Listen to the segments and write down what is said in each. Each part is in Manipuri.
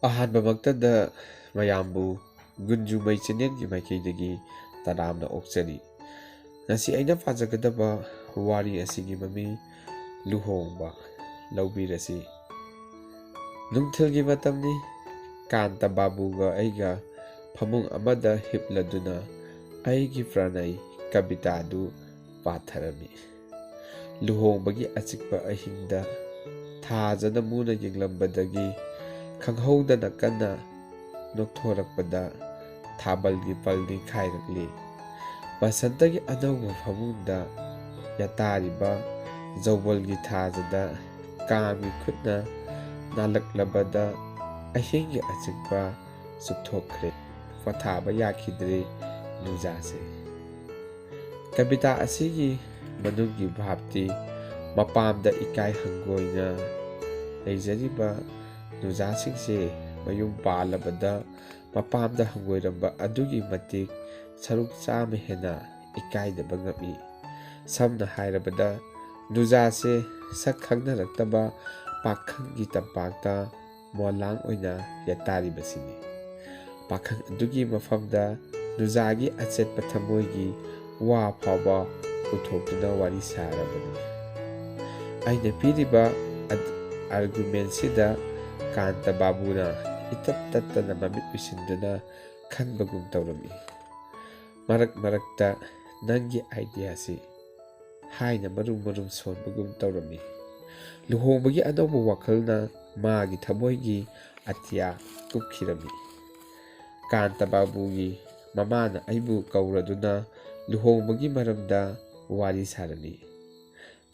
ꯑꯍꯥꯟꯕꯃꯛꯇꯗ ꯃꯌꯥꯝꯕꯨ ꯒꯨꯟꯖꯨꯃꯩ ꯆꯦꯅꯦꯜꯒꯤ ꯃꯥꯏꯀꯩꯗꯒꯤ ꯇꯔꯥꯝꯅ ꯑꯣꯛꯆꯔꯤ꯫ ꯉꯁꯤ ꯑꯩꯅ ꯄꯥꯖꯒꯗꯕ ꯋꯥꯔꯤ ꯑꯁꯤꯒꯤ ꯃꯃꯤꯡ ꯂꯨꯍꯣꯡꯕ ꯂꯧꯕꯤꯔꯁꯤ꯫ ꯅꯨꯡꯊꯤꯜꯒꯤ ꯃꯇꯝꯅꯤ꯫ ꯀꯥꯟꯇ ꯕꯥꯕꯨꯒ ꯑꯩꯒ ꯐꯃꯨꯡ ꯑꯃꯗ ꯍꯤꯞꯂꯗꯨꯅ ꯑꯩꯒꯤ ꯄ꯭ꯔꯅꯩ ꯀꯕꯤꯇꯥꯗꯨ ꯄꯥꯊꯔꯝꯃꯤ꯫ ꯂꯨꯍꯣꯡꯕꯒꯤ ꯑꯆꯤꯛꯄ ꯑꯍꯤꯡꯗ ꯊꯥꯖꯅ ꯃꯨꯅ ꯌꯦꯡꯂꯝꯕꯗꯒꯤ ꯈꯪꯍꯧꯗꯅ ꯀꯟꯅ ꯅꯣꯛꯊꯣꯔꯛꯄꯗ ꯊꯥꯕꯜꯒꯤ ꯄꯜ ꯅꯤꯡꯈꯥꯏꯔꯛꯂꯤ꯫ ꯕꯁꯟꯇꯒꯤ ꯑꯅꯧꯕ ꯐꯃꯨꯡꯗ ꯌꯥꯇꯥꯔꯤꯕ ꯖꯧꯕꯜꯒꯤ ꯊꯥꯖꯗ ꯀꯥꯡꯒꯤ ꯈꯨꯠꯅ ꯅꯥꯜꯂꯛꯂꯕꯗ ꯑꯍꯤꯡꯒꯤ ꯑꯆꯤꯛꯄ ꯆꯨꯞꯊꯣꯛꯈ꯭ꯔꯦ꯫ ꯄꯣꯊꯥꯕ ꯌꯥꯈꯤꯗ꯭ꯔꯦ ꯅꯨꯡꯖꯥꯁꯦ꯫ ꯀꯕꯤꯇꯥ ꯑꯁꯤꯒꯤ ꯃꯅꯨꯡꯒꯤ ꯚꯥꯕꯇꯤ ꯃꯄꯥꯝꯗ ꯏꯀꯥꯏ ꯍꯪꯒꯣꯏꯅ ꯂꯩꯖꯔꯤꯕ ꯅꯨꯡꯖꯥꯁꯤꯡꯁꯦ ꯃꯌꯨꯝ ꯄꯥꯜꯂꯕꯗ ꯃꯄꯥꯝꯗ ꯍꯪꯒꯣꯏꯔꯝꯕ ꯑꯗꯨꯒꯤ ꯃꯇꯤꯛ ꯁꯔꯨꯛ ꯆꯥꯝꯃ ꯍꯦꯟꯅ ꯏꯀꯥꯏꯗꯕ ꯉꯝꯃꯤ꯫ ꯁꯝꯅ ꯍꯥꯏꯔꯕꯗ ꯅꯨꯡꯖꯥꯁꯦ ꯁꯛ ꯈꯪꯅꯔꯛꯇꯕ ꯄꯥꯈꯪꯒꯤ ꯇꯝꯄꯥꯛꯇ ꯃꯣꯂꯥꯡ ꯑꯣꯏꯅ ꯌꯥꯇꯥꯔꯤꯕꯁꯤꯅꯤ꯫ ꯄꯥꯈꯪ ꯑꯗꯨꯒꯤ ꯃꯐꯝꯗ ꯅꯨꯡꯖꯥꯒꯤ ꯑꯆꯦꯠꯄ ꯊꯃꯣꯏꯒꯤ ꯋꯥ ꯐꯥꯎꯕ ꯄꯨꯊꯣꯛꯇꯨꯅ ꯋꯥꯔꯤ ꯁꯥꯔꯕꯅꯤ꯫ ꯑꯩꯅ ꯄꯤꯔꯤꯕ ꯑꯥꯔꯒꯨꯃꯦꯟꯁꯤꯗ ꯀꯥꯟꯇ ꯕꯥꯕꯨꯅ ꯏꯇꯠ ꯇꯠꯇꯅ ꯃꯃꯤꯠ ꯎꯏꯁꯤꯟꯗꯨꯅ ꯈꯟꯕꯒꯨꯝ ꯇꯧꯔꯝꯃꯤ꯫ ꯃꯔꯛ ꯃꯔꯛꯇ ꯅꯪꯒꯤ ꯑꯥꯏꯗꯤꯌꯥꯁꯤ ꯍꯥꯏꯅ ꯃꯔꯨꯝ ꯃꯔꯨꯝ ꯁꯣꯟꯕꯒꯨꯝ ꯇꯧꯔꯝꯃꯤ꯫ ꯂꯨꯍꯣꯡꯕꯒꯤ ꯑꯅꯧꯕ ꯋꯥꯈꯜꯅ ꯃꯥꯒꯤ ꯊꯃꯣꯏꯒꯤ ꯑꯇꯤꯌꯥ ꯀꯨꯞꯈꯤꯔꯝꯃꯤ꯫ ꯀꯥꯟꯇ ꯕꯥꯕꯨꯒꯤ ꯃꯃꯥꯅ ꯑꯩꯕꯨ ꯀꯧꯔꯗꯨꯅ ꯂꯨꯍꯣꯡꯕꯒꯤ ꯃꯔꯝꯗ ꯋꯥꯔꯤ ꯁꯥꯔꯝꯃꯤ꯫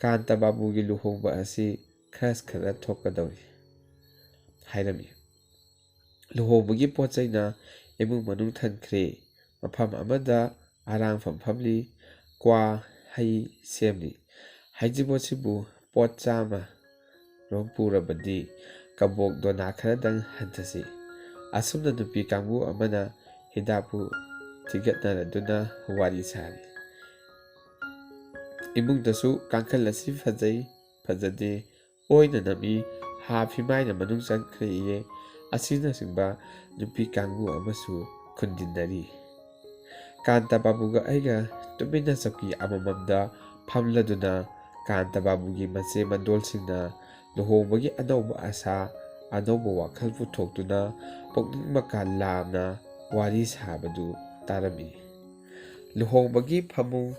ꯀꯥꯟꯇ ꯕꯥꯕꯨꯒꯤ ꯂꯨꯍꯣꯡꯕ ꯑꯁꯤ ꯈꯔ ꯊꯣꯛꯀꯗꯧꯔꯤ ꯍꯥꯏꯔꯝꯃꯤ꯫ ꯂꯨꯍꯣꯡꯕꯒꯤ ꯄꯣꯠ ꯆꯩꯅ ꯏꯃꯨꯡ ꯃꯅꯨꯡ ꯊꯟꯈ꯭ꯔꯦ꯫ ꯃꯐꯝ ꯑꯃꯗ ꯑꯔꯥꯡꯐꯝ ꯐꯝꯂꯤ꯫ ꯀ꯭ꯋꯥ ꯍꯩ ꯁꯦꯝꯂꯤ꯫ ꯍꯩꯖꯤꯡꯄꯣꯠꯁꯤꯕꯨ ꯄꯣꯠ 100 ꯔꯣꯝ ꯄꯨꯔꯕꯗꯤ ꯀꯕꯣꯛ ꯗꯣꯅꯥ ꯈꯔꯗꯪ ꯍꯟꯊꯁꯤ꯫ ꯑꯁꯨꯝꯅ ꯅꯨꯄꯤ ꯀꯥꯡꯕꯨ ꯑꯃꯅ ꯍꯤꯗꯥꯛꯄꯨ ꯊꯤꯒꯠꯅꯔꯗꯨꯅ ꯋꯥꯔꯤ ꯁꯥꯔꯤ꯫ ꯏꯃꯨꯡꯗꯁꯨ ꯀꯥꯡꯈꯜ ꯑꯁꯤ ꯐꯖꯩ ꯐꯖꯗꯦ ꯑꯣꯏꯅ ꯅꯝꯃꯤ ꯍꯥ-ꯐꯤꯃꯥꯏꯅ ꯃꯅꯨꯡ ꯆꯪꯈ꯭ꯔꯦꯌꯦ ꯑꯁꯤꯅꯆꯤꯡꯕ ꯅꯨꯄꯤ ꯀꯥꯡꯕꯨ ꯑꯃꯁꯨ ꯈꯨꯟꯗꯤꯟꯅꯔꯤ꯫ ꯀꯥꯟꯇ ꯕꯥꯕꯨꯒ ꯑꯩꯒ ꯇꯨꯃꯤꯟꯅ ꯆꯧꯀꯤ ꯑꯃꯃꯝꯗ ꯐꯝꯂꯗꯨꯅ ꯀꯥꯟꯇ ꯕꯥꯕꯨꯒꯤ ꯃꯆꯦ ꯃꯟꯗꯣꯜꯁꯤꯡꯅ ꯂꯨꯍꯣꯡꯕꯒꯤ ꯑꯅꯧꯕ ꯑꯁꯥ ꯑꯅꯧꯕ ꯋꯥꯈꯜ ꯄꯨꯊꯣꯛꯇꯨꯅ ꯄꯨꯛꯅꯤꯡ ꯃꯀꯥ ꯂꯥꯝꯅ ꯋꯥꯔꯤ ꯁꯥꯕꯗꯨ ꯇꯥꯔꯝꯃꯤ꯫ ꯂꯨꯍꯣꯡꯕꯒꯤ ꯐꯃꯨꯡ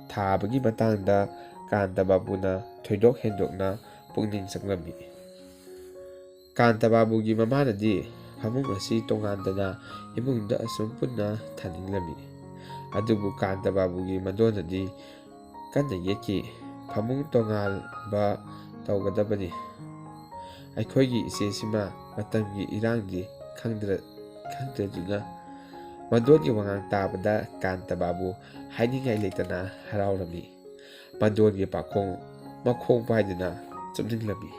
ꯊꯥꯕꯒꯤ ꯃꯇꯥꯡꯗ ꯀꯥꯟꯇ ꯕꯥꯕꯨꯅ ꯊꯣꯏꯗꯣꯛ ꯍꯦꯟꯗꯣꯛꯅ ꯄꯨꯛꯅꯤꯡ ꯆꯪꯂꯝꯃꯤ꯫ ꯀꯥꯟꯇ ꯕꯥꯕꯨꯒꯤ ꯃꯃꯥꯅꯗꯤ ꯐꯃꯨꯡ ꯑꯁꯤ ꯇꯣꯉꯥꯟꯗꯅ ꯏꯃꯨꯡꯗ ꯑꯁꯨꯝ ꯄꯨꯟꯅ ꯊꯥꯅꯤꯡꯂꯝꯃꯤ꯫ ꯑꯗꯨꯕꯨ ꯀꯥꯟꯇ ꯕꯥꯕꯨꯒꯤ ꯃꯟꯗꯣꯟꯅꯗꯤ ꯀꯟꯅ ꯌꯦꯠꯈꯤ꯫ ꯐꯃꯨꯡ ꯇꯣꯉꯥꯟꯕ ꯇꯧꯒꯗꯕꯅꯤ꯫ ꯑꯩꯈꯣꯏꯒꯤ ꯏꯆꯦꯁꯤꯃ ꯃꯇꯝꯒꯤ ꯏꯔꯥꯡꯗꯤ ꯈꯪꯗ꯭ꯔꯦꯗꯨꯅ꯫ ꯃꯟꯗꯣꯟꯒꯤ ꯋꯥꯉꯥꯡ ꯇꯥꯕꯗ ꯀꯥꯟꯇ ꯕꯥꯕꯨ ꯍꯥꯏꯅꯤꯡꯉꯥꯏ ꯂꯩꯇꯅ ꯍꯔꯥꯎꯔꯝꯃꯤ꯫ ꯃꯟꯗꯣꯟꯒꯤ ꯃꯈꯣꯡ ꯄꯥꯏꯗꯨꯅ ꯆꯨꯞꯅꯤꯡꯂꯝꯃꯤ꯫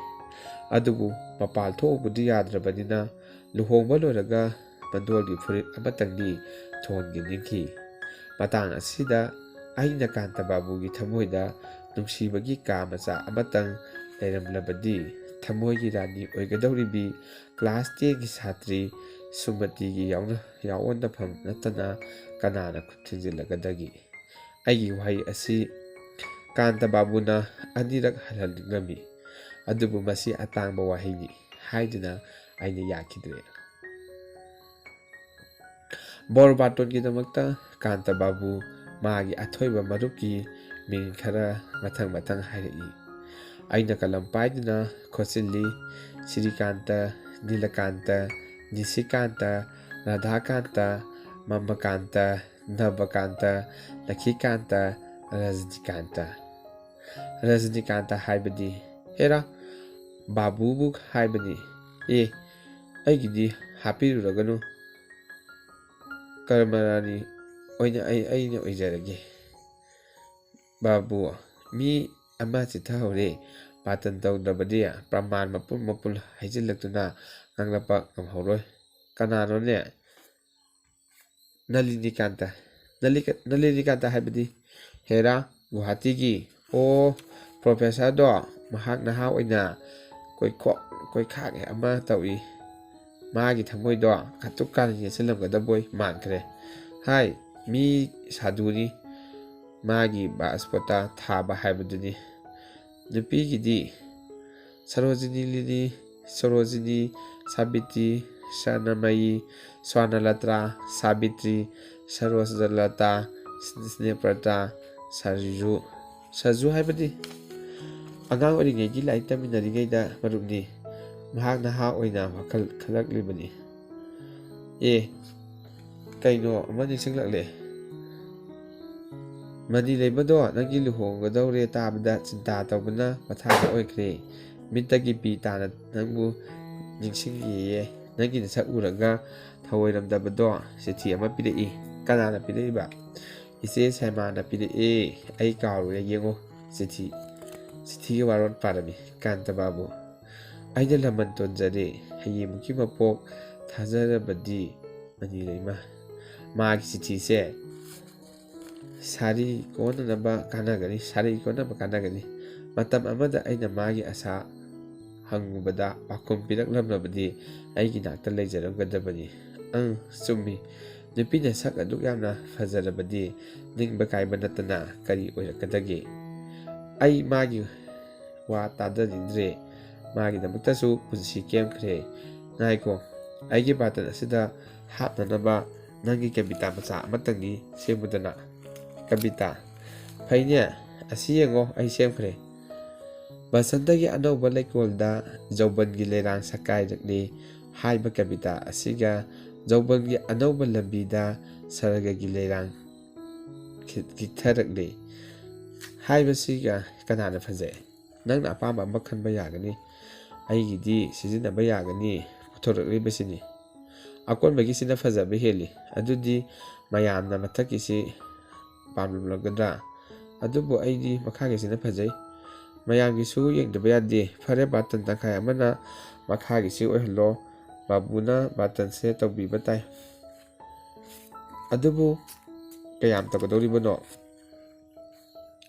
ꯑꯗꯨꯕꯨ ꯃꯄꯥꯜ ꯊꯣꯛꯎꯕꯗꯤ ꯌꯥꯗ꯭ꯔꯕꯅꯤꯅ ꯂꯨꯍꯣꯡꯕ ꯂꯣꯏꯔꯒ ꯃꯟꯗꯣꯟꯒꯤ ꯐꯨꯔꯤꯠ ꯑꯃꯇꯪꯗꯤ ꯊꯣꯟꯅꯤꯡꯈꯤ꯫ ꯃꯇꯥꯡ ꯑꯁꯤꯗ ꯑꯩꯅ ꯀꯥꯟꯇ ꯕꯥꯕꯨꯒꯤ ꯊꯃꯣꯏꯗ ꯅꯨꯡꯁꯤꯕꯒꯤ ꯀꯥ ꯃꯆꯥ ꯑꯃꯇꯪ ꯂꯩꯔꯝꯂꯕꯗꯤ ꯊꯃꯣꯏꯒꯤ ꯔꯥꯅꯤ ꯑꯣꯏꯒꯗꯧꯔꯤꯕꯤ ꯀ꯭ꯂꯥꯁ 10ꯒꯤ ꯁꯥꯇ꯭ꯔꯤ ꯁꯨꯃꯇꯤꯒꯤ ꯌꯥꯑꯣꯟꯅꯐꯝ ꯅꯠꯇꯅ ꯀꯅꯥꯅ ꯈꯨꯠ ꯊꯤꯡꯖꯤꯜꯂꯒꯗꯒꯦ? ꯑꯩꯒꯤ ꯋꯥꯍꯩ ꯑꯁꯤ ꯀꯥꯟꯇ ꯕꯥꯕꯨꯅ ꯑꯅꯤꯔꯛ ꯍꯜꯍꯟꯅꯤꯡꯂꯝꯃꯤ꯫ ꯑꯗꯨꯕꯨ ꯃꯁꯤ ꯑꯇꯥꯡꯕ ꯋꯥꯍꯩꯅꯤ ꯍꯥꯏꯗꯨꯅ ꯑꯩꯅ ꯌꯥꯈꯤꯗ꯭ꯔꯦ꯫ ꯕꯣꯔ ꯕꯥꯇꯣꯟꯒꯤꯗꯃꯛꯇ ꯀꯥꯟꯇ ꯕꯥꯕꯨ ꯃꯥꯒꯤ ꯑꯊꯣꯏꯕ ꯃꯔꯨꯞꯀꯤ ꯃꯤꯡ ꯈꯔ ꯃꯊꯪ ꯍꯥꯏꯔꯛꯏ꯫ ꯑꯩꯅ ꯀꯂꯝ ꯄꯥꯏꯗꯨꯅ ꯈꯣꯠꯆꯤꯜꯂꯤ꯫ ꯁꯤꯔꯤꯀꯥꯟꯇ, ꯅꯤꯂꯀꯥꯟꯇ, ꯅꯤꯁꯤꯀꯥꯟꯇ, ꯔꯥꯙꯥꯀꯥꯟꯇ, ꯃꯝꯃꯀꯥꯟꯇ, ꯅꯕꯀꯥꯟꯇ, ꯂꯛꯈꯤꯀꯥꯟꯇ, ꯔꯖꯅꯤꯀꯥꯟꯇ꯫ ꯔꯖꯅꯤꯀꯥꯟꯇ ꯍꯥꯏꯕꯗꯤ? ꯍꯦꯔꯥ, ꯕꯥꯕꯨꯕꯨ ꯍꯥꯏꯕꯅꯤ꯫ ꯑꯩꯒꯤꯗꯤ ꯍꯥꯞꯄꯤꯔꯨꯔꯒꯅꯨ꯫ ꯀꯔꯃꯔꯥꯅꯤ ꯑꯣꯏꯅ ꯑꯩꯅ ꯑꯣꯏꯖꯔꯒꯦ꯫ ꯕꯥꯕꯨ, ꯃꯤ ꯑꯃ ꯆꯤꯠꯊꯍꯧꯔꯦ꯫ ꯕꯥꯇꯟ ꯇꯧꯗ꯭ꯔꯕꯗꯤ ꯄ꯭ꯔꯃꯥꯟ ꯃꯄꯨꯜ ꯍꯩꯖꯤꯜꯂꯛꯇꯨꯅ ꯉꯥꯡꯂꯛꯄ ꯉꯝꯍꯧꯔꯣꯏ꯫ ꯀꯅꯥꯅꯣꯅꯦ? ꯅꯂꯤꯅꯤꯀꯥꯟꯇ꯫ ꯅꯂꯤꯅꯤꯀꯥꯟꯇ ꯍꯥꯏꯕꯗꯤ? ꯍꯦꯔꯥ, ꯒꯨꯋꯥꯍꯥꯇꯤꯒꯤ꯫ ꯑꯣ, ꯄ꯭ꯔꯣꯐꯦꯁꯔꯗꯣ ꯃꯍꯥꯛ ꯅꯍꯥ ꯑꯣꯏꯅ ꯀꯣꯏꯈꯥꯛ ꯑꯃ ꯇꯧꯏ꯫ ꯃꯥꯒꯤ ꯊꯃꯣꯏꯗꯣ ꯀꯥꯇꯨꯛ ꯀꯥꯅ ꯌꯦꯠꯁꯤꯜꯂꯝꯒꯗꯕꯣꯏ ꯃꯥꯟꯈ꯭ꯔꯦ꯫ ꯍꯥꯏ, ꯃꯤ ꯁꯥꯗꯨꯅꯤ, ꯃꯥꯒꯤ ꯕꯥꯁꯄꯣꯇꯥ ꯊꯥꯕ ꯍꯥꯏꯕꯗꯨꯅꯤ꯫ ꯅꯨꯄꯤꯒꯤꯗꯤ ꯁꯔꯣꯖꯤꯅꯤ, ꯁꯥꯕꯤꯇ꯭ꯔꯤ, ꯁ꯭ꯋꯔꯅꯃꯌꯤ, ꯁ꯭ꯋꯔꯅꯂꯇꯥ, ꯁꯥꯕꯤꯇ꯭ꯔꯤ, ꯁꯔꯣꯖꯂꯇꯥ, ꯁ꯭ꯅꯦꯍꯄ꯭ꯔꯗꯥ, ꯁꯔꯖꯨ ꯍꯥꯏꯕꯗꯤ ꯑꯉꯥꯡ ꯑꯣꯏꯔꯤꯉꯩꯒꯤ ꯂꯥꯏꯔꯤꯛ ꯇꯝꯃꯤꯟꯅꯔꯤꯉꯩꯗ ꯃꯔꯨꯞꯅꯤ꯫ ꯃꯍꯥꯛ ꯅꯍꯥ ꯑꯣꯏꯅ ꯋꯥꯈꯜ ꯈꯜꯂꯛꯂꯤꯕꯅꯤ꯫ ꯀꯩꯅꯣ ꯑꯃ ꯅꯤꯡꯁꯤꯡꯂꯛꯂꯦ꯫ ꯃꯅꯤ ꯂꯩꯕꯗꯣ ꯅꯪꯒꯤ ꯂꯨꯍꯣꯡꯒꯗꯧꯔꯦ ꯇꯥꯕꯗ ꯆꯤꯟꯇꯥ ꯇꯧꯕꯅ ꯄꯊꯥꯕ ꯑꯣꯏꯈ꯭ꯔꯦ꯫ ꯃꯤꯠꯇꯒꯤ ꯄꯤ ꯇꯥꯅ ꯅꯪꯕꯨ ꯅꯤꯡꯁꯤꯡꯉꯤꯌꯦ꯫ ꯅꯪꯒꯤ ꯅꯁꯛ ꯎꯔꯒ ꯊꯑꯣꯏꯔꯝꯗꯕꯗꯣ ꯆꯤꯊꯤ ꯑꯃ ꯄꯤꯔꯛꯏ꯫ ꯀꯅꯥꯅ ꯄꯤꯔꯛꯏꯕ? ꯏꯆꯦ ꯁꯩꯃꯥꯅ ꯄꯤꯔꯛꯑꯦ꯫ ꯑꯩ ꯀꯥꯎꯔꯨꯔꯦ, ꯌꯦꯡꯉꯣ ꯆꯤꯊꯤꯒꯤ ꯋꯥꯔꯣꯜ ꯄꯥꯔꯝꯃꯤ꯫ ꯀꯥꯟꯇꯕꯥꯕꯨ: ꯑꯩꯅ ꯂꯃꯟ ꯇꯣꯟꯖꯔꯦ꯫ ꯍꯌꯦꯡꯃꯨꯛꯀꯤ ꯃꯄꯣꯛ ꯊꯥꯖꯔꯕꯗꯤ ꯃꯅꯤꯂꯩꯃ꯫ ꯃꯥꯒꯤ ꯆꯤꯊꯤꯁꯦ ꯁꯥꯔꯤ ꯀꯣꯟꯅꯕ ꯀꯥꯟꯅꯒꯅꯤ꯫ ꯃꯇꯝ ꯑꯃꯗ ꯑꯩꯅ ꯃꯥꯒꯤ ꯑꯁꯥ ꯍꯪꯉꯨꯕꯗ ꯄꯥꯎꯈꯨꯝ ꯄꯤꯔꯛꯂꯝꯂꯕꯗꯤ ꯑꯩꯒꯤ ꯅꯥꯛꯇ ꯂꯩꯖꯔꯝꯒꯗꯕꯅꯤ꯫ ꯆꯨꯝꯃꯤ꯫ ꯅꯨꯄꯤꯅ ꯁꯛ ꯑꯗꯨꯛ ꯌꯥꯝꯅ ꯐꯖꯔꯕꯗꯤ ꯅꯤꯡꯕ ꯀꯥꯏꯕ ꯅꯠꯇꯅ ꯀꯔꯤ ꯑꯣꯏꯔꯛꯀꯗꯒꯦ? ꯑꯩ ꯃꯥꯒꯤ ꯋꯥ ꯇꯥꯖꯅꯤꯡꯗ꯭ꯔꯦ꯫ ꯃꯥꯒꯤꯗꯃꯛꯇꯁꯨ ꯄꯨꯟꯁꯤ ꯀꯦꯝꯈ꯭ꯔꯦ꯫ ꯉꯥꯏꯈꯣ, ꯑꯩꯒꯤ ꯕꯥꯔꯇꯟ ꯑꯁꯤꯗ ꯍꯥꯞꯅꯅꯕ ꯅꯪꯒꯤ ꯀꯕꯤꯇꯥ ꯃꯆꯥ ꯑꯃꯇꯪꯗꯤ ꯁꯦꯝꯃꯨꯗꯅ꯫ ꯀꯕꯤꯇꯥ? ꯐꯩꯅꯦ, ꯑꯁꯤ ꯌꯦꯡꯉꯣ, ꯑꯩ ꯁꯦꯝꯈ꯭ꯔꯦ꯫ ꯕꯁꯟꯇꯒꯤ ꯑꯅꯧꯕ ꯂꯩꯀꯣꯜꯗ ꯖꯧꯕꯟꯒꯤ ꯂꯩꯔꯥꯡ ꯁꯀꯥꯏꯔꯛꯂꯤ ꯍꯥꯏꯕ ꯀꯕꯤꯇꯥ ꯑꯁꯤꯒ ꯖꯧꯕꯟꯒꯤ ꯑꯅꯧꯕ ꯂꯝꯕꯤꯗ ꯁꯔꯒꯒꯤ ꯂꯩꯔꯥꯡ ꯈꯤꯛꯊꯔꯛꯂꯤ ꯍꯥꯏꯕꯁꯤꯒ ꯀꯅꯥꯅ ꯐꯖꯩ? ꯅꯪꯅ ꯑꯄꯥꯝꯕ ꯑꯃ ꯈꯟꯕ ꯌꯥꯒꯅꯤ꯫ ꯑꯩꯒꯤꯗꯤ ꯁꯤꯖꯤꯟꯅꯕ ꯌꯥꯒꯅꯤ ꯄꯨꯊꯣꯔꯛꯂꯤꯕꯁꯤꯅꯤ꯫ ꯑꯀꯣꯟꯕꯒꯤꯁꯤꯅ ꯐꯖꯕ ꯍꯦꯜꯂꯤ꯫ ꯑꯗꯨꯗꯤ ꯃꯌꯥꯝꯅ ꯃꯊꯛꯀꯤꯁꯤ ꯄꯥꯝꯂꯝꯒꯗ꯭ꯔꯥ? ꯑꯗꯨꯕꯨ ꯑꯩꯗꯤ ꯃꯈꯥꯒꯤꯁꯤꯅ ꯐꯖꯩ꯫ ꯃꯌꯥꯝꯒꯤꯁꯨ ꯌꯦꯡꯗꯕ ꯌꯥꯗꯦ꯫ ꯐꯔꯦ, ꯕꯥꯔꯇꯟ ꯇꯪꯈꯥꯏ ꯑꯃꯅ ꯃꯈꯥꯒꯤꯁꯤ ꯑꯣꯏꯍꯜꯂꯣ꯫ ꯕꯥꯕꯨꯅ ꯕꯥꯔꯇꯟꯁꯦ ꯇꯧꯕꯤꯕ ꯇꯥꯏ꯫ ꯑꯗꯨꯕꯨ ꯀꯌꯥꯝ ꯇꯧꯒꯗꯧꯔꯤꯕꯅꯣ?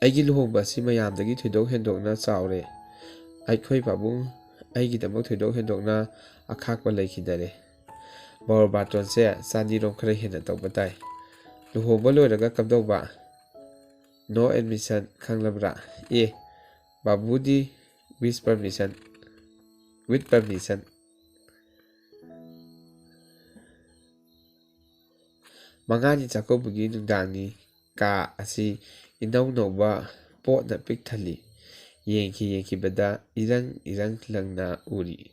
ꯑꯩꯒꯤ ꯂꯨꯍꯣꯡꯕ ꯑꯁꯤ ꯃꯌꯥꯝꯗꯒꯤ ꯊꯣꯏꯗꯣꯛ ꯍꯦꯟꯗꯣꯛꯅ ꯆꯥꯎꯔꯦ꯫ ꯑꯩꯈꯣꯏ ꯄꯥꯕꯨꯡ ꯑꯩꯒꯤꯗꯃꯛ ꯊꯣꯏꯗꯣꯛ ꯍꯦꯟꯗꯣꯛꯅ ꯑꯈꯥꯛꯄ ꯂꯩꯈꯤꯗꯔꯦ꯫ ꯕꯣꯔ ꯕꯥꯔꯇꯣꯟꯁꯦ ꯆꯥꯟꯗꯤꯔꯣꯝ ꯈꯔ ꯍꯦꯟꯅ ꯇꯧꯕ ꯇꯥꯏ꯫ ꯂꯨꯍꯣꯡꯕ ꯂꯣꯏꯔꯒ ꯀꯝꯗꯧꯕ? ꯅꯣ ꯑꯦꯗꯃꯤꯁꯟ, ꯈꯪꯂꯕ꯭ꯔꯥ? ꯕꯥꯕꯨꯗꯤ ꯋꯤꯠ ꯄꯔꯃꯤꯁꯟ꯫ ꯃꯉꯥꯅꯤ ꯆꯥꯛꯀꯧꯕꯒꯤ ꯅꯨꯡꯗꯥꯡꯅꯤ꯫ ꯀꯥ ꯑꯁꯤ ꯏꯅꯧ ꯅꯧꯕ ꯄꯣꯠꯅ ꯄꯤꯛ ꯊꯜꯂꯤ꯫ ꯌꯦꯡꯈꯤꯕꯗ ꯏꯔꯪ ꯂꯪꯅ ꯎꯔꯤ꯫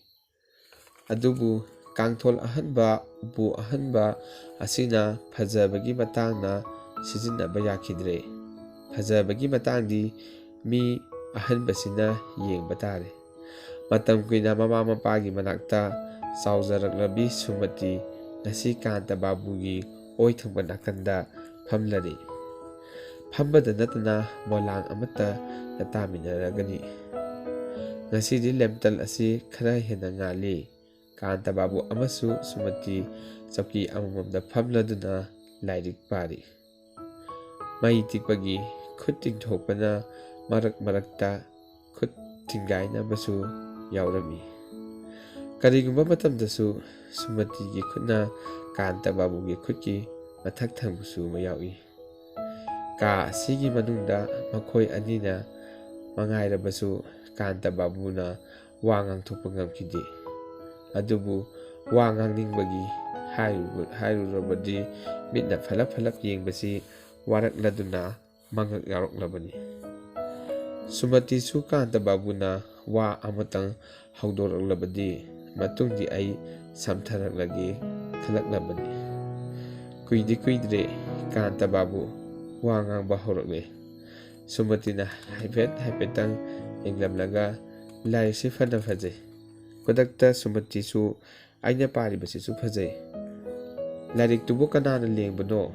ꯑꯗꯨꯕꯨ ꯀꯥꯡꯊꯣꯜ ꯑꯍꯟꯕ, ꯎꯄꯨ ꯑꯍꯟꯕ ꯑꯁꯤꯅ ꯐꯖꯕꯒꯤ ꯃꯇꯥꯡꯅ ꯁꯤꯖꯤꯟꯅꯕ ꯌꯥꯈꯤꯗ꯭ꯔꯦ꯫ ꯐꯖꯕꯒꯤ ꯃꯇꯥꯡꯗꯤ ꯃꯤ ꯑꯍꯟꯕꯁꯤꯅ ꯌꯦꯡꯕ ꯇꯥꯔꯦ꯫ ꯃꯇꯝ ꯀꯨꯏꯅ ꯃꯃꯥ ꯃꯄꯥꯒꯤ ꯃꯅꯥꯛꯇ ꯆꯥꯎꯖꯔꯛꯂꯕꯤ ꯁꯨꯃꯇꯤ ꯉꯁꯤ ꯀꯥꯟꯇꯕꯥꯕꯨꯒꯤ ꯑꯣꯏ ꯊꯪꯕ ꯅꯥꯀꯟꯗ ꯐꯝꯂꯔꯤ꯫ ꯐꯝꯕꯗ ꯅꯠꯇꯅ ꯃꯣꯂꯥꯡ ꯑꯃꯠꯇ ꯇꯥꯃꯤꯟꯅꯔꯒꯅꯤ꯫ ꯉꯁꯤꯗꯤ ꯂꯦꯝꯇꯜ ꯑꯁꯤ ꯈꯔ ꯍꯦꯟꯅ ꯉꯥꯜꯂꯤ꯫ ꯀꯥꯟꯇꯕꯥꯕꯨ ꯑꯃꯁꯨꯡ ꯁꯨꯃꯇꯤ ꯆꯧꯀꯤ ꯑꯃꯃꯝꯗ ꯐꯝꯂꯗꯨꯅ ꯂꯥꯏꯔꯤꯛ ꯄꯥꯔꯤ꯫ ꯃꯩ ꯇꯤꯛꯄꯒꯤ ꯈꯨꯠ ꯇꯤꯡꯊꯣꯛꯄꯅ ꯃꯔꯛꯇ ꯈꯨꯠ ꯊꯤꯡꯒꯥꯏꯅꯕꯁꯨ ꯌꯥꯎꯔꯝꯃꯤ꯫ ꯀꯔꯤꯒꯨꯝꯕ ꯃꯇꯝꯗꯁꯨ ꯁꯨꯃꯇꯤꯒꯤ ꯈꯨꯠꯅ ꯀꯥꯟꯇꯕꯥꯕꯨꯒꯤ ꯈꯨꯠꯀꯤ ꯃꯊꯛ ꯊꯪꯕꯁꯨ ꯌꯥꯎꯏ꯫ ꯀꯥ ꯑꯁꯤꯒꯤ ꯃꯅꯨꯡꯗ ꯃꯈꯣꯏ ꯑꯅꯤꯅ ꯃꯉꯥꯏꯔꯕꯁꯨ ꯀꯥꯟꯇꯕꯥꯕꯨꯅ ꯋꯥ ꯉꯥꯡꯊꯣꯛꯄ ꯉꯝꯈꯤꯗꯦ꯫ ꯑꯗꯨꯕꯨ ꯋꯥ ꯉꯥꯡꯅꯤꯡꯕꯒꯤ ꯍꯥꯏꯔꯨꯔꯕꯗꯤ ꯃꯤꯠꯅ ꯐꯂꯞ ꯌꯦꯡꯕꯁꯤ ꯋꯥꯔꯛꯂꯗꯨꯅ ꯃꯉꯛ ꯌꯥꯎꯔꯛꯂꯕꯅꯤ꯫ ꯁꯨꯃꯇꯤꯁꯨ ꯀꯥꯟꯇꯕꯥꯕꯨꯅ ꯋꯥ ꯑꯃꯇꯪ ꯍꯧꯗꯣꯔꯛꯂꯕꯗꯤ ꯃꯇꯨꯡꯗꯤ ꯑꯩ ꯁꯝꯊꯔꯛꯂꯒꯦ ꯈꯜꯂꯛꯂꯕꯅꯤ꯫ ꯀꯨꯏꯗ꯭ꯔꯦ ꯀꯥꯟꯇꯕꯥꯕꯨ ꯋꯥ ꯉꯥꯡꯕ ꯍꯧꯔꯛꯂꯦ꯫ ꯁꯨꯃꯇꯤꯅ ꯍꯥꯏꯐꯦꯠꯇꯪ ꯌꯦꯡꯂꯝꯂꯒ ꯂꯥꯏꯔꯤꯛꯁꯤ ꯐꯅ ꯐꯖꯩ꯫ ꯈꯨꯗꯛꯇ ꯁꯨꯃꯇꯤꯁꯨ ꯑꯩꯅ ꯄꯥꯔꯤꯕꯁꯤꯁꯨ ꯐꯖꯩ꯫ ꯂꯥꯏꯔꯤꯛꯇꯨꯕꯨ ꯀꯅꯥꯅ ꯂꯦꯡꯕꯅꯣ?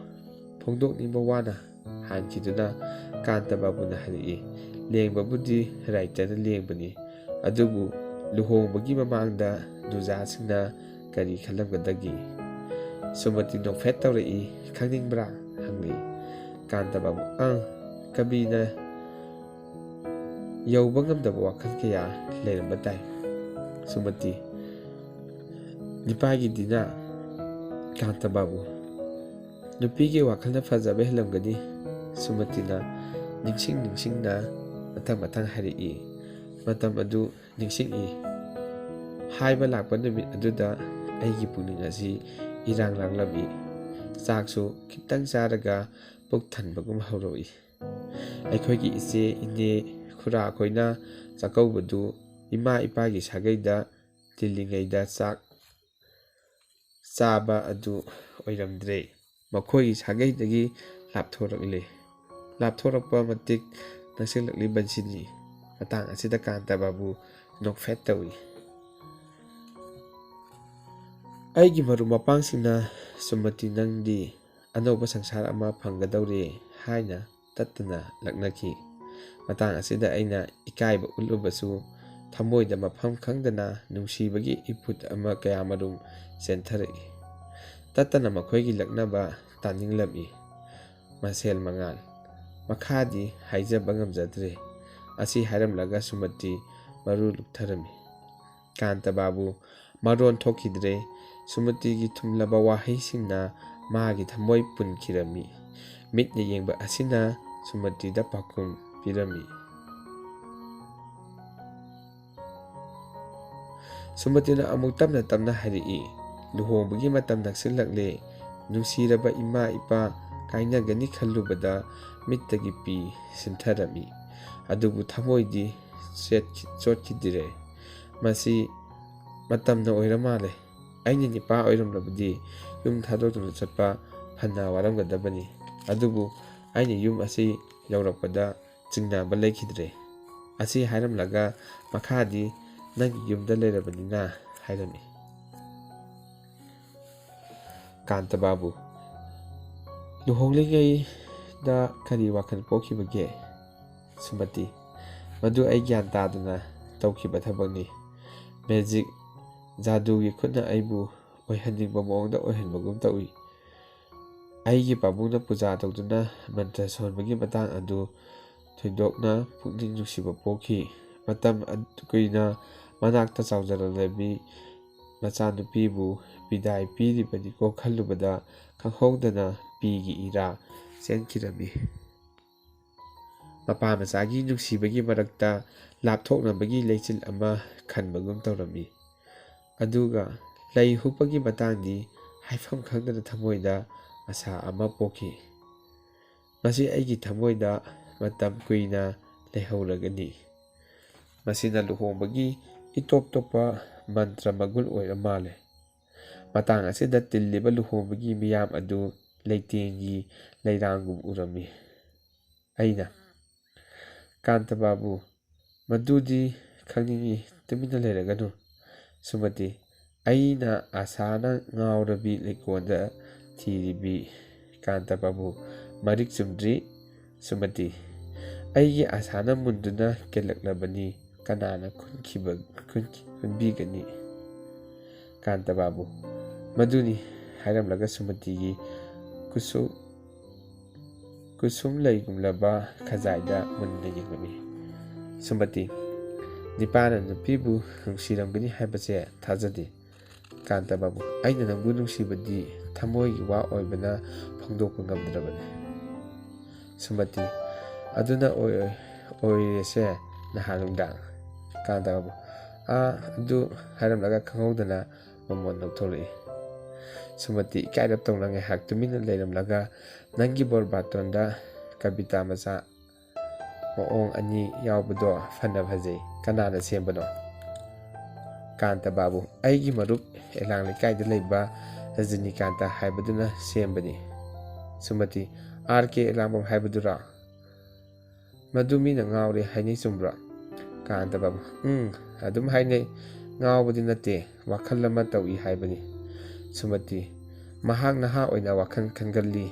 ꯐꯣꯡꯗꯣꯛꯅꯤꯡꯕ ꯋꯥꯅ ꯍꯥꯟꯈꯤꯗꯨꯅ ꯀꯥꯟꯇꯕꯥꯕꯨꯅ ꯍꯥꯏꯔꯛꯏ꯫ ꯂꯦꯡꯕꯕꯨꯗꯤ ꯔꯥꯏꯇꯔꯅ ꯂꯦꯡꯕꯅꯤ꯫ ꯑꯗꯨꯕꯨ ꯂꯨꯍꯣꯡꯕꯒꯤ ꯃꯃꯥꯡꯗ ꯅꯨꯖꯥꯁꯤꯡꯅ ꯀꯔꯤ ꯈꯜꯂꯝꯒꯗꯒꯦ? ꯁꯨꯃꯇꯤ ꯅꯣꯛꯐꯦꯠ ꯇꯧꯔꯛꯏ꯫ ꯈꯪꯅꯤꯡꯕ꯭ꯔꯥ? ꯍꯪꯂꯛꯏ꯫ ꯀꯥꯟꯇꯕꯥꯕꯨ: ꯀꯕꯤꯅ ꯌꯧꯕ ꯉꯝꯗꯕ ꯋꯥꯈꯜ ꯀꯌꯥ ꯂꯩꯔꯝꯕ ꯇꯥꯏ꯫ ꯁꯨꯃꯇꯤ: ꯅꯤꯄꯥꯒꯤꯗꯤꯅ ꯀꯥꯟꯇꯕꯥꯕꯨ ꯅꯨꯄꯤꯒꯤ ꯋꯥꯈꯜꯅ ꯐꯖꯕ ꯍꯦꯜꯂꯝꯒꯅꯤ꯫ ꯁꯨꯃꯇꯤꯅ ꯅꯤꯡꯁꯤꯡꯅ ꯃꯊꯪ ꯍꯥꯏꯔꯛꯏ꯫ ꯃꯇꯝ ꯑꯗꯨ ꯅꯤꯡꯁꯤꯡꯏ꯫ ꯍꯥꯏꯕ ꯂꯥꯛꯄ ꯅꯨꯃꯤꯠ ꯑꯗꯨꯗ ꯑꯩꯒꯤ ꯄꯨꯛꯅꯤꯡ ꯑꯁꯤ ꯏꯔꯥꯡ ꯂꯥꯡꯂꯝꯏ꯫ ꯆꯥꯛꯁꯨ ꯈꯤꯇꯪ ꯆꯥꯔꯒ ꯄꯨꯛ ꯊꯟꯕꯒꯨꯝ ꯍꯧꯔꯛꯏ꯫ ꯑꯩꯈꯣꯏꯒꯤ ꯏꯆꯦ, ꯏꯅꯦ, ꯈꯨꯔꯥ ꯈꯣꯏꯅ ꯆꯥꯛꯀꯧꯕꯗꯨ ꯏꯃꯥ ꯏꯄꯥꯒꯤ ꯁꯥꯒꯩꯗ ꯇꯤꯜꯂꯤꯉꯩꯗ ꯆꯥꯛ ꯆꯥꯕ ꯑꯗꯨ ꯑꯣꯏꯔꯝꯗ꯭ꯔꯦ꯫ ꯃꯈꯣꯏꯒꯤ ꯁꯥꯒꯩꯗꯒꯤ ꯂꯥꯞꯊꯣꯔꯛꯄ ꯃꯇꯤꯛ ꯅꯛꯁꯤꯜꯂꯛꯂꯤꯕꯁꯤꯅꯤ꯫ ꯃꯇꯥꯡ ꯑꯁꯤꯗ ꯀꯥꯟꯇꯕꯥꯕꯨ ꯅꯣꯛꯐꯦꯠ ꯇꯧꯏ꯫ ꯑꯩꯒꯤ ꯃꯔꯨꯞ ꯃꯄꯥꯡꯁꯤꯡꯅ ꯁꯨꯃꯇꯤ ꯅꯪꯗꯤ ꯑꯅꯧꯕ ꯁꯪꯁꯥꯔ ꯑꯃ ꯐꯪꯒꯗꯧꯔꯦ ꯍꯥꯏꯅ ꯇꯠꯇꯅ ꯂꯛꯅꯈꯤ꯫ ꯃꯇꯥꯡ ꯑꯁꯤꯗ ꯑꯩꯅ ꯏꯀꯥꯏꯕ ꯎꯠꯂꯨꯕꯁꯨ ꯊꯃꯣꯏꯗ ꯃꯐꯝ ꯈꯪꯗꯅ ꯅꯨꯡꯁꯤꯕꯒꯤ ꯏꯐꯨꯠ ꯑꯃ ꯀꯌꯥꯃꯔꯨꯝ ꯆꯦꯟꯊꯔꯛꯏ꯫ ꯇꯠꯇꯅ ꯃꯈꯣꯏꯒꯤ ꯂꯛꯅꯕ ꯇꯥꯅꯤꯡꯂꯝꯏ꯫ ꯃꯁꯦꯜ ꯃꯉꯥꯜ꯫ ꯃꯈꯥꯗꯤ ꯍꯥꯏꯖꯕ ꯉꯝꯖꯗ꯭ꯔꯦ꯫ ꯑꯁꯤ ꯍꯥꯏꯔꯝꯂꯒ ꯁꯨꯃꯇꯤ ꯃꯔꯨ ꯂꯨꯞꯊꯔꯝꯃꯤ꯫ ꯀꯥꯟꯇꯕꯥꯕꯨ ꯃꯔꯣꯟ ꯊꯣꯛꯈꯤꯗ꯭ꯔꯦ꯫ ꯁꯨꯃꯇꯤꯒꯤ ꯊꯨꯝꯂꯕ ꯋꯥꯍꯩꯁꯤꯡꯅ ꯃꯥꯒꯤ ꯊꯃꯣꯏ ꯄꯨꯟꯈꯤꯔꯝꯃꯤ꯫ ꯃꯤꯠꯅ ꯌꯦꯡꯕ ꯑꯁꯤꯅ ꯁꯨꯃꯇꯤꯗ ꯄꯥꯎꯈꯨꯝ ꯄꯤꯔꯝꯃꯤ꯫ ꯁꯨꯃꯇꯤꯅ ꯑꯃꯨꯛ ꯇꯞꯅ ꯍꯥꯏꯔꯛꯏ꯫ ꯂꯨꯍꯣꯡꯕꯒꯤ ꯃꯇꯝ ꯅꯛꯁꯤꯜꯂꯛꯂꯦ꯫ ꯅꯨꯡꯁꯤꯔꯕ ꯏꯃꯥ ꯏꯄꯥ ꯀꯥꯏꯅꯒꯅꯤ ꯈꯜꯂꯨꯕꯗ ꯃꯤꯠꯇꯒꯤ ꯄꯤ ꯁꯤꯟꯊꯔꯝꯃꯤ꯫ ꯑꯗꯨꯕꯨ ꯊꯃꯣꯏꯗꯤ ꯆꯣꯠꯈꯤꯗ꯭ꯔꯦ꯫ ꯃꯁꯤ ꯃꯇꯝꯅ ꯑꯣꯏꯔ ꯃꯥꯜꯂꯦ꯫ ꯑꯩꯅ ꯅꯤꯄꯥ ꯑꯣꯏꯔꯝꯂꯕꯗꯤ ꯌꯨꯝ ꯊꯥꯗꯣꯛꯇꯨꯅ ꯆꯠꯄ ꯐꯅ ꯋꯥꯔꯝꯒꯗꯕꯅꯤ꯫ ꯑꯗꯨꯕꯨ ꯑꯩꯅ ꯌꯨꯝ ꯑꯁꯤ ꯌꯧꯔꯛꯄꯗ ꯆꯤꯡꯅꯕ ꯂꯩꯈꯤꯗ꯭ꯔꯦ꯫ ꯑꯁꯤ ꯍꯥꯏꯔꯝꯂꯒ ꯃꯈꯥꯗꯤ ꯅꯪꯒꯤ ꯌꯨꯝꯗ ꯂꯩꯔꯕꯅꯤꯅ ꯍꯥꯏꯔꯝꯃꯤ꯫ ꯀꯥꯟꯇꯕꯥꯕꯨ ꯂꯨꯍꯣꯡꯂꯤꯉꯩꯗ ꯀꯔꯤ ꯋꯥꯈꯜ ꯄꯣꯛꯈꯤꯕꯒꯦ? ꯁꯨꯃꯇꯤ ꯃꯗꯨ ꯑꯩ ꯒ꯭ꯌꯥꯟ ꯇꯥꯗꯅ ꯇꯧꯈꯤꯕ ꯊꯕꯛꯅꯤ꯫ ꯃꯦꯖꯤꯛ ꯖꯥꯗꯨꯒꯤ ꯈꯨꯠꯅ ꯑꯩꯕꯨ ꯑꯣꯏꯍꯟꯅꯤꯡꯕ ꯃꯑꯣꯡꯗ ꯑꯣꯏꯍꯟꯕꯒꯨꯝ ꯇꯧꯏ꯫ ꯑꯩꯒꯤ ꯄꯥꯕꯨꯡꯅ ꯄꯨꯖꯥ ꯇꯧꯗꯨꯅ ꯃꯟꯇ꯭ꯔ ꯁꯣꯟꯕꯒꯤ ꯃꯇꯥꯡ ꯑꯗꯨ ꯊꯣꯏꯗꯣꯛꯅ ꯄꯨꯛꯅꯤꯡ ꯅꯨꯡꯁꯤꯕ ꯄꯣꯛꯈꯤ꯫ ꯃꯇꯝ ꯀꯨꯏꯅ ꯃꯅꯥꯛꯇ ꯆꯥꯎꯖꯔꯛꯂꯕꯤ ꯃꯆꯥꯅꯨꯄꯤꯕꯨ ꯕꯤꯗꯥꯏ ꯄꯤꯔꯤꯕꯅꯤꯀꯣ ꯈꯜꯂꯨꯕꯗ ꯈꯪꯍꯧꯗꯅ ꯄꯤꯒꯤ ꯏꯔꯥ ꯆꯦꯟꯈꯤꯔꯝꯃꯤ꯫ ꯃꯄꯥ ꯃꯆꯥꯒꯤ ꯅꯨꯡꯁꯤꯕꯒꯤ ꯃꯔꯛꯇ ꯂꯥꯞꯊꯣꯛꯅꯕꯒꯤ ꯂꯩꯆꯤꯜ ꯑꯃ ꯈꯟꯕꯒꯨꯝ ꯇꯧꯔꯝꯃꯤ꯫ ꯑꯗꯨꯒ ꯂꯩ ꯍꯨꯛꯄꯒꯤ ꯃꯇꯥꯡꯗꯤ ꯍꯥꯏꯐꯝ ꯈꯪꯗꯅ ꯊꯃꯣꯏꯗ ꯑꯁꯥ ꯑꯃ ꯄꯣꯛꯈꯤ꯫ ꯃꯁꯤ ꯑꯩꯒꯤ ꯊꯃꯣꯏꯗ ꯃꯇꯝ ꯀꯨꯏꯅ ꯂꯩꯍꯧꯔꯒꯅꯤ꯫ ꯃꯁꯤꯅ ꯂꯨꯍꯣꯡꯕꯒꯤ ꯏꯇꯣꯞ ꯇꯣꯞꯄ ꯃꯟꯇ꯭ꯔ ꯃꯒꯨꯟ ꯑꯣꯏꯔ ꯃꯥꯜꯂꯦ꯫ ꯃꯇꯥꯡ ꯑꯁꯤꯗ ꯇꯤꯜꯂꯤꯕ ꯂꯨꯍꯣꯡꯕꯒꯤ ꯃꯤꯌꯥꯝ ꯑꯗꯨ ꯂꯩꯇꯦꯡꯒꯤ ꯂꯩꯔꯥꯡꯒꯨꯝ ꯎꯔꯝꯃꯤ꯫ ꯑꯩꯅ ꯀꯥꯟꯇꯕꯥꯕꯨ ꯃꯗꯨꯗꯤ ꯈꯪꯅꯤꯡꯏ ꯇꯨꯃꯤꯟꯅ ꯂꯩꯔꯒꯅꯨ꯫ ꯁꯨꯃꯇꯤ ꯑꯩꯅ ꯑꯁꯥꯅ ꯉꯥꯎꯔꯕꯤ ꯂꯩꯀꯣꯜꯗ ꯊꯤꯔꯤꯕꯤ꯫ ꯀꯥꯟꯇꯕꯥꯕꯨ ꯃꯔꯤꯛ ꯆꯨꯝꯗ꯭ꯔꯤ꯫ ꯁꯨꯃꯇꯤ ꯑꯩꯒꯤ ꯑꯁꯥꯅ ꯃꯨꯟꯗꯨꯅ ꯀꯦꯜꯂꯛꯂꯕꯅꯤ ꯀꯅꯥꯅ ꯈꯨꯟꯕꯤꯒꯅꯤ? ꯀꯥꯟꯇꯕꯥꯕꯨ ꯃꯗꯨꯅꯤ ꯍꯥꯏꯔꯝꯂꯒ ꯁꯨꯃꯇꯤꯒꯤ ꯀꯨꯁꯨꯝ ꯂꯩꯒꯨꯝꯂꯕ ꯈꯖꯥꯏꯗ ꯃꯨꯟꯅ ꯌꯦꯡꯂꯝꯃꯤ꯫ ꯁꯨꯃꯇꯤ ꯅꯤꯄꯥꯅ ꯅꯨꯄꯤꯕꯨ ꯅꯨꯡꯁꯤꯔꯝꯒꯅꯤ ꯍꯥꯏꯕꯁꯦ ꯊꯥꯖꯗꯦ꯫ ꯀꯥꯟꯇꯕꯥꯕꯨ ꯑꯩꯅ ꯅꯪꯕꯨ ꯅꯨꯡꯁꯤꯕꯗꯤ ꯊꯃꯣꯏꯒꯤ ꯋꯥ ꯑꯣꯏꯕꯅ ꯐꯣꯡꯗꯣꯛꯄ ꯉꯝꯗ꯭ꯔꯕꯅꯤ꯫ ꯁꯨꯃꯇꯤ ꯑꯗꯨꯅ ꯑꯣꯏꯔꯦꯁꯦ ꯅꯍꯥꯟ ꯅꯨꯡꯗꯥꯡ꯫ ꯀꯥꯟꯇꯕꯥꯕꯨ ꯑꯗꯨ ꯍꯥꯏꯔꯝꯂꯒ ꯈꯪꯍꯧꯗꯅ ꯃꯃꯣꯟ ꯅꯣꯛꯊꯣꯔꯛꯏ꯫ ꯁꯨꯃꯇꯤ ꯏꯀꯥꯏꯔꯞ ꯇꯧꯅ ꯉꯥꯏꯍꯥꯛ ꯇꯨꯃꯤꯟꯅ ꯂꯩꯔꯝꯂꯒ ꯅꯪꯒꯤ ꯕꯣꯔ ꯕꯥꯇꯣꯟꯗ ꯀꯕꯤꯇꯥ ꯃꯆꯥ ꯃꯑꯣꯡ ꯑꯅꯤ ꯌꯥꯎꯕꯗꯣ ꯐꯅ ꯐꯖꯩ꯫ ꯀꯅꯥꯅ ꯁꯦꯝꯕꯅꯣ? ꯀꯥꯟꯇꯕꯥꯕꯨ ꯑꯩꯒꯤ ꯃꯔꯨꯞ ꯑꯦꯂꯥꯡ ꯂꯩꯀꯥꯏꯗ ꯂꯩꯕ ꯔꯖꯅꯤꯀꯥꯟꯇ ꯍꯥꯏꯕꯗꯨꯅ ꯁꯦꯝꯕꯅꯤ꯫ ꯁꯨꯃꯇꯤ RK ꯑꯦꯂꯥꯡꯕꯝ ꯍꯥꯏꯕꯗꯨꯔꯣ? ꯃꯗꯨ ꯃꯤꯅ ꯉꯥꯎꯔꯦ ꯍꯥꯏꯅꯩ ꯆꯨꯝꯕ꯭ꯔꯣ? ꯀꯥꯟꯇꯕꯥꯕꯨ ꯑꯗꯨꯝ ꯍꯥꯏꯅꯩ꯫ ꯉꯥꯎꯕꯗꯤ ꯅꯠꯇꯦ, ꯋꯥꯈꯜ ꯑꯃ ꯇꯧꯏ ꯍꯥꯏꯕꯅꯤ꯫ ꯁꯨꯃꯇꯤ ꯃꯍꯥꯛ ꯅꯍꯥ ꯑꯣꯏꯅ ꯋꯥꯈꯜ ꯈꯟꯒꯜꯂꯤ꯫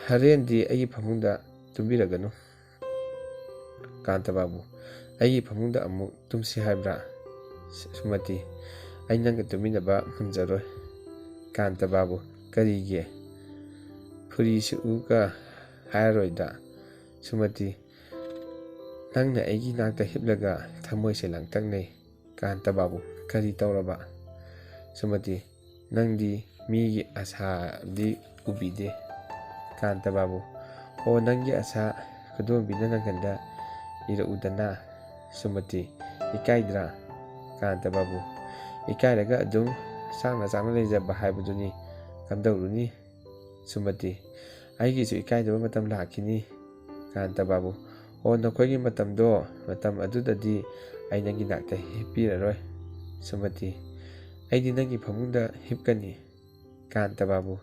ꯍꯔꯦꯟꯗꯤ ꯑꯩꯒꯤ ꯐꯃꯨꯡꯗ ꯇꯨꯝꯕꯤꯔꯒꯅꯨ꯫ ꯀꯥꯟꯇꯕꯥꯕꯨ ꯑꯩꯒꯤ ꯐꯃꯨꯡꯗ ꯑꯃꯨꯛ ꯇꯨꯝꯁꯤ ꯍꯥꯏꯕ꯭ꯔꯥ? ꯁꯨꯃꯇꯤ ꯑꯩ ꯅꯪꯒ ꯇꯨꯝꯃꯤꯟꯅꯕ ꯉꯝꯖꯔꯣꯏ꯫ ꯀꯥꯟꯇꯕꯥꯕꯨ ꯀꯔꯤꯒꯤ? ꯐꯨꯔꯤ ꯁꯨꯎꯒ ꯍꯥꯏꯔꯔꯣꯏꯗ꯫ ꯁꯨꯃꯇꯤ ꯅꯪꯅ ꯑꯩꯒꯤ ꯅꯥꯛꯇ ꯍꯤꯞꯂꯒ ꯊꯃꯣꯏꯁꯦ ꯂꯥꯡꯇꯛꯅꯩ꯫ ꯀꯥꯟꯇꯕꯥꯕꯨ ꯀꯔꯤ ꯇꯧꯔꯕ? ꯁꯨꯃꯇꯤ ꯅꯪꯗꯤ ꯃꯤꯒꯤ ꯑꯁꯥꯗꯤ ꯎꯕꯤꯗꯦ꯫ ꯀꯥꯟꯇꯕꯥꯕꯨ ꯑꯣ ꯅꯪꯒꯤ ꯑꯁꯥ ꯈꯨꯗꯣꯝꯕꯤꯅ ꯅꯪꯒꯟꯗ ꯏꯔꯛꯎꯗꯅ꯫ ꯁꯨꯃꯇꯤ ꯏꯀꯥꯏꯗ꯭ꯔꯥ? ꯀꯥꯟꯇꯕꯥꯕꯨ ꯏꯀꯥꯏꯔꯒ ꯑꯗꯨꯝ ꯆꯥꯛꯅ ꯂꯩꯖꯕ ꯍꯥꯏꯕꯗꯨꯅꯤ, ꯀꯝꯗꯧꯔꯨꯅꯤ? ꯁꯨꯃꯇꯤ ꯑꯩꯒꯤꯁꯨ ꯏꯀꯥꯏꯗꯕ ꯃꯇꯝ ꯂꯥꯛꯈꯤꯅꯤ꯫ ꯀꯥꯟꯇꯕꯥꯕꯨ ꯑꯣ ꯅꯈꯣꯏꯒꯤ ꯃꯇꯝ ꯑꯗꯨꯗꯗꯤ ꯑꯩ ꯅꯪꯒꯤ ꯅꯥꯛꯇ ꯍꯤꯞꯄꯤꯔꯔꯣꯏ꯫ ꯁꯨꯃꯇꯤ ꯑꯩꯗꯤ ꯅꯪꯒꯤ ꯐꯃꯨꯡꯗ ꯍꯤꯞꯀꯅꯤ꯫ ꯀꯥꯟꯇꯕꯥꯕꯨ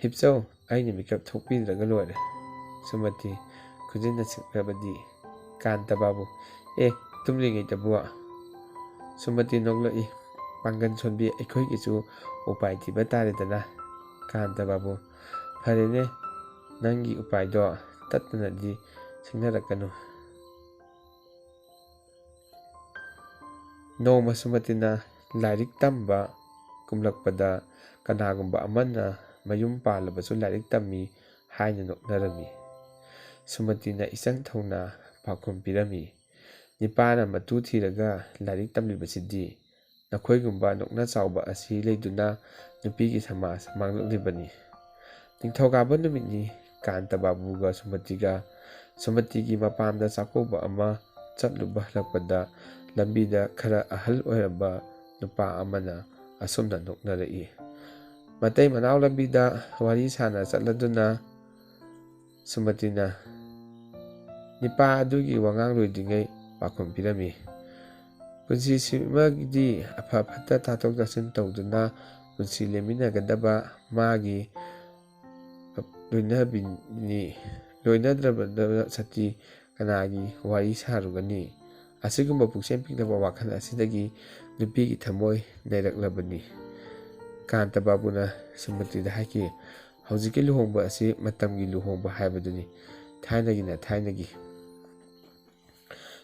ꯍꯤꯞꯆꯧ, ꯑꯩꯅ ꯃꯤꯀꯞ ꯊꯣꯛꯄꯤꯗ꯭ꯔꯒ ꯂꯣꯏꯔꯦ꯫ ꯁꯨꯃꯇꯤ ꯈꯨꯖꯤꯟꯅ ꯁꯤꯡꯂꯕꯗꯤ? ꯀꯥꯟꯇꯕꯥꯕꯨ ꯇꯨꯝꯂꯤꯉꯩꯗꯕꯨ? ꯁꯨꯃꯇꯤ ꯅꯣꯛꯂꯛꯏ, ꯄꯥꯡꯒꯟ ꯁꯣꯟꯕꯤ ꯑꯩꯈꯣꯏꯒꯤꯁꯨ ꯎꯄꯥꯏ ꯊꯤꯕ ꯇꯥꯔꯦꯗꯅ꯫ ꯀꯥꯟꯇꯕꯥꯕꯨ ꯐꯔꯦꯅꯦ, ꯅꯪꯒꯤ ꯎꯄꯥꯏꯗꯣ ꯇꯠꯇꯅꯗꯤ ꯁꯤꯡꯅꯔꯛꯀꯅꯨ꯫ ꯅꯣꯡꯃ ꯁꯨꯃꯇꯤꯅ ꯂꯥꯏꯔꯤꯛ ꯇꯝꯕ ꯀꯨꯝꯂꯛꯄꯗ ꯀꯅꯥꯒꯨꯝꯕ ꯑꯃꯅ ꯃꯌꯨꯝ ꯄꯥꯜꯂꯕꯁꯨ ꯂꯥꯏꯔꯤꯛ ꯇꯝꯃꯤ ꯍꯥꯏꯅ ꯅꯣꯛꯅꯔꯝꯃꯤ꯫ ꯁꯨꯃꯇꯤꯅ ꯏꯆꯪ ꯊꯧꯅ ꯄꯥꯎꯈꯨꯝ ꯄꯤꯔꯝꯃꯤ, ꯅꯤꯄꯥꯅ ꯃꯇꯨ ꯊꯤꯔꯒ ꯂꯥꯏꯔꯤꯛ ꯇꯝꯂꯤꯕꯁꯤꯗꯤ ꯅꯈꯣꯏꯒꯨꯝꯕ ꯅꯣꯛꯅ ꯆꯥꯎꯕ ꯑꯁꯤ ꯂꯩꯗꯨꯅ ꯅꯨꯄꯤꯒꯤ ꯁꯃꯥꯖ ꯃꯥꯡꯂꯛꯂꯤꯕꯅꯤ꯫ ꯅꯤꯡꯊꯧꯀꯥꯕ ꯅꯨꯃꯤꯠꯅꯤ꯫ ꯀꯥꯟꯇꯕꯥꯕꯨꯒ ꯁꯨꯃꯇꯤꯒꯤ ꯃꯄꯥꯝꯗ ꯆꯥꯛꯀꯧꯕ ꯑꯃ ꯆꯠꯂꯨꯕ ꯍꯜꯂꯛꯄꯗ ꯂꯝꯕꯤꯗ ꯈꯔ ꯑꯍꯜ ꯑꯣꯏꯔꯕ ꯅꯨꯄꯥ ꯑꯃꯅ ꯑꯁꯨꯝꯅ ꯅꯣꯛꯅꯔꯛꯏ꯫ ꯃꯇꯩ ꯃꯅꯥꯎ ꯂꯝꯕꯤꯗ ꯋꯥꯔꯤ ꯁꯥꯅ ꯆꯠꯂꯗꯨꯅ ꯁꯨꯃꯇꯤꯅ ꯅꯤꯄꯥ ꯑꯗꯨꯒꯤ ꯋꯥꯉꯥꯡ ꯂꯣꯏꯗ꯭ꯔꯤꯉꯩ ꯄꯥꯎꯈꯨꯝ ꯄꯤꯔꯝꯃꯤ, ꯄꯨꯟꯁꯤꯁꯤꯃꯗꯤ ꯑꯐ ꯐꯠꯇ ꯇꯥꯊꯣꯛ ꯇꯥꯁꯤꯟ ꯇꯧꯗꯨꯅ ꯄꯨꯟꯁꯤ ꯂꯦꯟꯃꯤꯟꯅꯒꯗꯕ ꯃꯥꯒꯤ ꯂꯣꯏꯅꯕꯤꯅꯤ, ꯂꯣꯏꯅꯗ꯭ꯔꯕ ꯁꯛꯇꯤ ꯀꯅꯥꯒꯤ ꯋꯥꯔꯤ ꯁꯥꯔꯨꯒꯅꯤ? ꯑꯁꯤꯒꯨꯝꯕ ꯄꯨꯛꯆꯦꯟ ꯄꯤꯛꯂꯕ ꯋꯥꯈꯜ ꯑꯁꯤꯗꯒꯤ ꯅꯨꯄꯤꯒꯤ ꯊꯃꯣꯏ ꯅꯩꯔꯛꯂꯕꯅꯤ꯫ ꯀꯥꯟꯇꯕꯥꯕꯨꯅ ꯁꯨꯃꯇꯤꯗ ꯍꯥꯏꯈꯤ, ꯍꯧꯖꯤꯛꯀꯤ ꯂꯨꯍꯣꯡꯕ ꯑꯁꯤ ꯃꯇꯝꯒꯤ ꯂꯨꯍꯣꯡꯕ ꯍꯥꯏꯕꯗꯨꯅꯤ, ꯊꯥꯏꯅꯒꯤꯅ ꯊꯥꯏꯅꯒꯤ꯫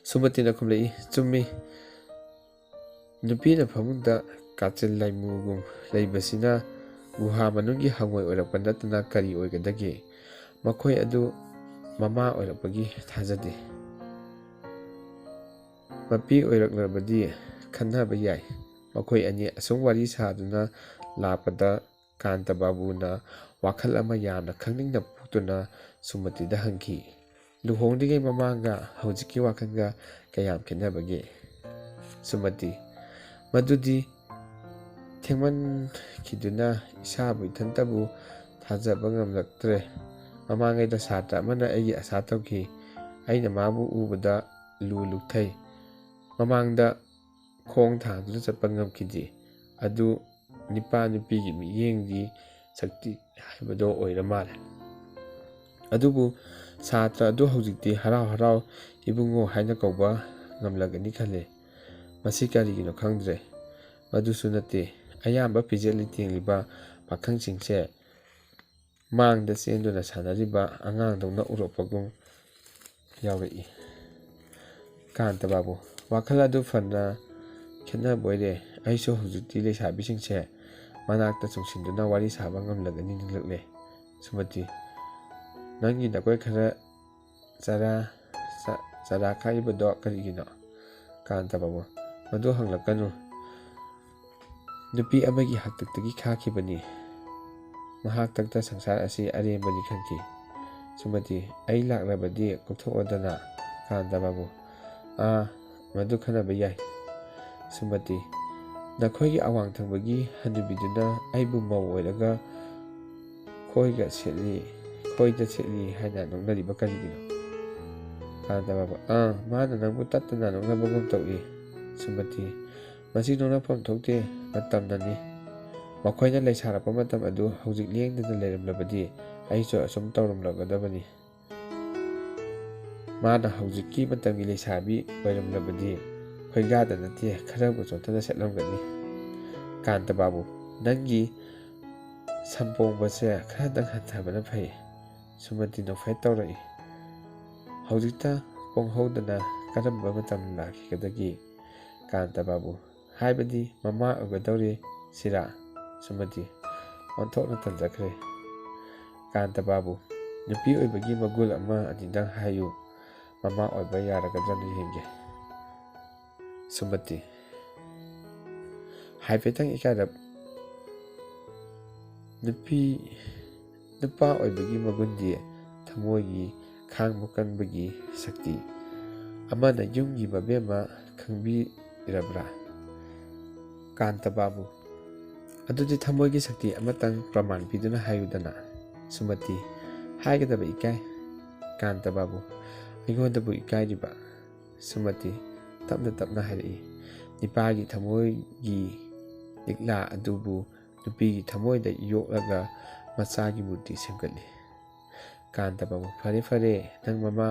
ꯁꯨꯃꯇꯤꯅ ꯈꯨꯝꯂꯛꯏ, ꯆꯨꯝꯃꯤ, ꯅꯨꯄꯤꯅ ꯐꯃꯨꯡꯗ ꯀꯥꯆꯤꯜ ꯂꯥꯏꯃꯨꯒꯨꯝ ꯂꯩꯕꯁꯤꯅ ꯒꯨꯍꯥ ꯃꯅꯨꯡꯒꯤ ꯍꯪꯉꯣꯏ ꯑꯣꯏꯔꯛꯄ ꯅꯠꯇꯅ ꯀꯔꯤ ꯑꯣꯏꯒꯗꯒꯦ? ꯃꯈꯣꯏ ꯑꯗꯨ ꯃꯃꯥ ꯑꯣꯏꯔꯛꯄꯒꯤ ꯊꯥꯖꯗꯦ, ꯃꯄꯤ ꯑꯣꯏꯔꯛꯂꯕꯗꯤ ꯈꯟꯅꯕ ꯌꯥꯏ꯫ ꯃꯈꯣꯏ ꯑꯅꯤ ꯑꯁꯨꯝ ꯋꯥꯔꯤ ꯁꯥꯗꯨꯅ ꯂꯥꯛꯄꯗ ꯀꯥꯟꯇꯕꯥꯕꯨꯅ ꯋꯥꯈꯜ ꯑꯃ ꯌꯥꯝꯅ ꯈꯪꯅꯤꯡꯅ ꯄꯣꯛꯇꯨꯅ ꯁꯨꯃꯇꯤꯗ ꯍꯪꯈꯤ, ꯂꯨꯍꯣꯡꯗ꯭ꯔꯤꯉꯩ ꯃꯃꯥꯡꯒ ꯍꯧꯖꯤꯛꯀꯤ ꯋꯥꯈꯜꯒ ꯀꯌꯥꯝ ꯈꯦꯠꯅꯕꯒꯦ? ꯁꯨꯃꯇꯤ ꯃꯗꯨꯗꯤ ꯊꯦꯡꯃꯟꯈꯤꯗꯨꯅ ꯏꯁꯥꯕꯨ ꯏꯊꯟꯇꯕꯨ ꯊꯥꯖꯕ ꯉꯝꯂꯛꯇ꯭ꯔꯦ꯫ ꯃꯃꯥꯡꯉꯩꯗ ꯁꯥꯇ꯭ꯔ ꯑꯃꯅ ꯑꯩꯒꯤ ꯑꯁꯥ ꯇꯧꯈꯤ, ꯑꯩꯅ ꯃꯥꯕꯨ ꯎꯕꯗ ꯂꯨ ꯂꯨꯛꯊꯩ, ꯃꯃꯥꯡꯗ ꯈꯣꯡ ꯊꯥꯡꯗꯨꯅ ꯆꯠꯄ ꯉꯝꯈꯤꯗꯦ꯫ ꯑꯗꯨ ꯅꯤꯄꯥ ꯅꯨꯄꯤꯒꯤ ꯃꯤꯠꯌꯦꯡꯒꯤ ꯁꯛꯇꯤ ꯍꯥꯏꯕꯗꯣ ꯑꯣꯏꯔ ꯃꯥꯜꯂꯦ꯫ ꯑꯗꯨꯕꯨ ꯁꯥꯇ꯭ꯔ ꯑꯗꯨ ꯍꯧꯖꯤꯛꯇꯤ ꯍꯔꯥꯎ ꯍꯔꯥꯎ ꯏꯕꯨꯡꯉꯣ ꯍꯥꯏꯅ ꯀꯧꯕ ꯉꯝꯂꯒꯅꯤ ꯈꯜꯂꯦ꯫ ꯃꯁꯤ ꯀꯔꯤꯒꯤꯅꯣ ꯈꯪꯗ꯭ꯔꯦ꯫ ꯃꯗꯨꯁꯨ ꯅꯠꯇꯦ, ꯑꯌꯥꯝꯕ ꯐꯤꯖꯦꯠ ꯂꯩꯇꯦꯡꯂꯤꯕ ꯄꯥꯈꯪꯁꯤꯡꯁꯦ ꯃꯥꯡꯗ ꯆꯦꯟꯗꯨꯅ ꯁꯥꯟꯅꯔꯤꯕ ꯑꯉꯥꯡꯗꯧꯅ ꯎꯔꯛꯄꯒꯨꯝ ꯌꯥꯎꯔꯛꯏ꯫ ꯀꯥꯟꯇꯕꯥꯕꯨ ꯋꯥꯈꯜ ꯑꯗꯨ ꯐꯅ ꯈꯦꯠꯅꯕꯣꯏꯔꯦ꯫ ꯑꯩꯁꯨ ꯍꯧꯖꯤꯛꯇꯤ ꯂꯩꯁꯥꯕꯤꯁꯤꯡꯁꯦ ꯃꯅꯥꯛꯇ ꯆꯣꯡꯁꯤꯟꯗꯨꯅ ꯋꯥꯔꯤ ꯁꯥꯕ ꯉꯝꯂꯒꯅꯤ ꯅꯤꯡꯂꯛꯂꯦ꯫ ꯁꯨꯃꯇꯤ ꯅꯪꯒꯤ ꯅꯀꯣꯏ ꯈꯔ ꯆꯔꯥ ꯈꯥꯛꯏꯕꯗꯣ ꯀꯔꯤꯒꯤꯅꯣ? ꯀꯥꯟꯇꯕꯥꯕꯨ ꯃꯗꯨ ꯍꯪꯂꯛꯀꯅꯨ, ꯅꯨꯄꯤ ꯑꯃꯒꯤ ꯍꯥꯛꯇꯛꯇꯒꯤ ꯈꯥꯛꯈꯤꯕꯅꯤ꯫ ꯃꯍꯥꯛꯇꯛꯇ ꯁꯪꯁꯥꯔ ꯑꯁꯤ ꯑꯔꯦꯝꯕꯅꯤ ꯈꯟꯈꯤ꯫ ꯁꯨꯃꯇꯤ ꯑꯩ ꯂꯥꯛꯂꯕꯗꯤ ꯀꯣꯛꯊꯣꯛꯑꯣꯗꯅ꯫ ꯀꯥꯟꯇꯕꯥꯕꯨ ꯃꯗꯨ ꯈꯟꯅꯕ ꯌꯥꯏ꯫ ꯁꯨꯃꯇꯤ ꯅꯈꯣꯏꯒꯤ ꯑꯋꯥꯡ ꯊꯪꯕꯒꯤ ꯍꯅꯨꯕꯤꯗꯨꯅ ꯑꯩꯕꯨ ꯃꯧ ꯑꯣꯏꯔꯒ ꯈꯣꯏꯗ ꯁꯦꯠꯂꯤ ꯍꯥꯏꯅ ꯅꯣꯛꯅꯔꯤꯕ ꯀꯔꯤꯒꯤꯅꯣ? ꯀꯥꯟꯇꯕꯥꯕꯨ ꯃꯥꯅ ꯅꯪꯕꯨ ꯇꯠꯇꯅ ꯅꯣꯛꯅꯕꯒꯨꯝ ꯇꯧꯏ꯫ ꯁꯨꯃꯇꯤ ꯃꯁꯤ ꯅꯣꯛꯅꯐꯝ ꯊꯣꯛꯇꯦ, ꯃꯇꯝꯅꯅꯤ꯫ ꯃꯈꯣꯏꯅ ꯂꯩꯁꯥꯔꯛꯄ ꯃꯇꯝ ꯑꯗꯨ ꯍꯧꯖꯤꯛ ꯂꯦꯡꯗꯅ ꯂꯩꯔꯝꯂꯕꯗꯤ ꯑꯩꯁꯨ ꯑꯁꯨꯝ ꯇꯧꯔꯝꯂꯒꯗꯕꯅꯤ꯫ ꯃꯥꯅ ꯍꯧꯖꯤꯛꯀꯤ ꯃꯇꯝꯒꯤ ꯂꯩꯁꯥꯕꯤ ꯑꯣꯏꯔꯝꯂꯕꯗꯤ ꯈꯣꯏꯒꯥꯗ ꯅꯠꯇꯦ ꯈꯔꯕꯨ ꯆꯣꯠꯊꯅ ꯁꯦꯠꯂꯝꯒꯅꯤ꯫ ꯀꯥꯟꯇꯕꯥꯕꯨ ꯅꯪꯒꯤ ꯁꯝꯄꯣꯡꯕꯁꯦ ꯈꯔꯗꯪ ꯍꯟꯊꯕꯅ ꯐꯩ꯫ ꯁꯨꯃꯇꯤ ꯅꯣꯛꯐꯦꯠ ꯇꯧꯔꯛꯏ, ꯍꯧꯖꯤꯛꯇ ꯄꯣꯡꯍꯧꯗꯅ ꯀꯔꯝꯕ ꯃꯇꯝ ꯂꯥꯛꯈꯤꯒꯗꯒꯦ? ꯀꯥꯟꯇꯕꯥꯕꯨ ꯍꯥꯏꯕꯗꯤ ꯃꯃꯥ ꯑꯣꯏꯒꯗꯧꯔꯦ ꯁꯤꯔꯥ? ꯁꯨꯃꯇꯤ ꯑꯣꯟꯊꯣꯛꯅ ꯇꯟꯖꯈ꯭ꯔꯦ꯫ ꯀꯥꯟꯇꯕꯥꯕꯨ ꯅꯨꯄꯤ ꯑꯣꯏꯕꯒꯤ ꯃꯒꯨꯜ ꯑꯃ ꯑꯅꯤꯗꯪ ꯍꯥꯏꯌꯨ, ꯃꯃꯥ ꯑꯣꯏꯕ ꯌꯥꯔꯒꯗ꯭ꯔꯅ ꯌꯦꯡꯒꯦ꯫ ꯁꯨꯃꯇꯤ ꯍꯥꯏꯐꯦꯠꯇꯪ ꯏꯀꯥꯏꯔꯞ ꯅꯨꯄꯥ ꯑꯣꯏꯕꯒꯤ ꯃꯒꯨꯟꯗꯤ ꯊꯃꯣꯏꯒꯤ ꯈꯥꯡꯕ ꯀꯟꯕꯒꯤ ꯁꯛꯇꯤ ꯑꯃꯅ ꯌꯨꯝꯒꯤ ꯃꯕꯦꯝꯃ ꯈꯪꯕꯤꯔꯕ꯭ꯔꯥ? ꯀꯥꯟꯇꯕꯥꯕꯨ: ꯑꯗꯨꯗꯤ ꯊꯃꯣꯏꯒꯤ ꯁꯛꯇꯤ ꯑꯃꯇꯪ ꯄ꯭ꯔꯃꯥꯟ ꯄꯤꯗꯨꯅ ꯍꯥꯏꯌꯨꯗꯅ꯫ ꯁꯨꯃꯇꯤ: ꯍꯥꯏꯒꯗꯕ ꯏꯀꯥꯏ꯫ ꯀꯥꯟꯇꯕꯥꯕꯨ: ꯑꯩꯉꯣꯟꯗꯕꯨ ꯏꯀꯥꯏꯔꯤꯕ? ꯁꯨꯃꯇꯤ ꯇꯞꯅ ꯇꯞꯅ ꯍꯥꯏꯔꯛꯏ: ꯅꯤꯄꯥꯒꯤ ꯊꯃꯣꯏꯒꯤ ꯂꯤꯛꯂꯥ ꯑꯗꯨꯕꯨ ꯅꯨꯄꯤꯒꯤ ꯊꯃꯣꯏꯗ ꯌꯣꯛꯂꯒ ꯃꯆꯥꯒꯤ ꯃꯨꯔꯇꯤ ꯁꯦꯝꯒꯠꯂꯤ꯫ ꯀꯥꯟꯇꯕꯥꯕꯨ: ꯐꯔꯦ ꯐꯔꯦ, ꯅꯪ ꯃꯃꯥ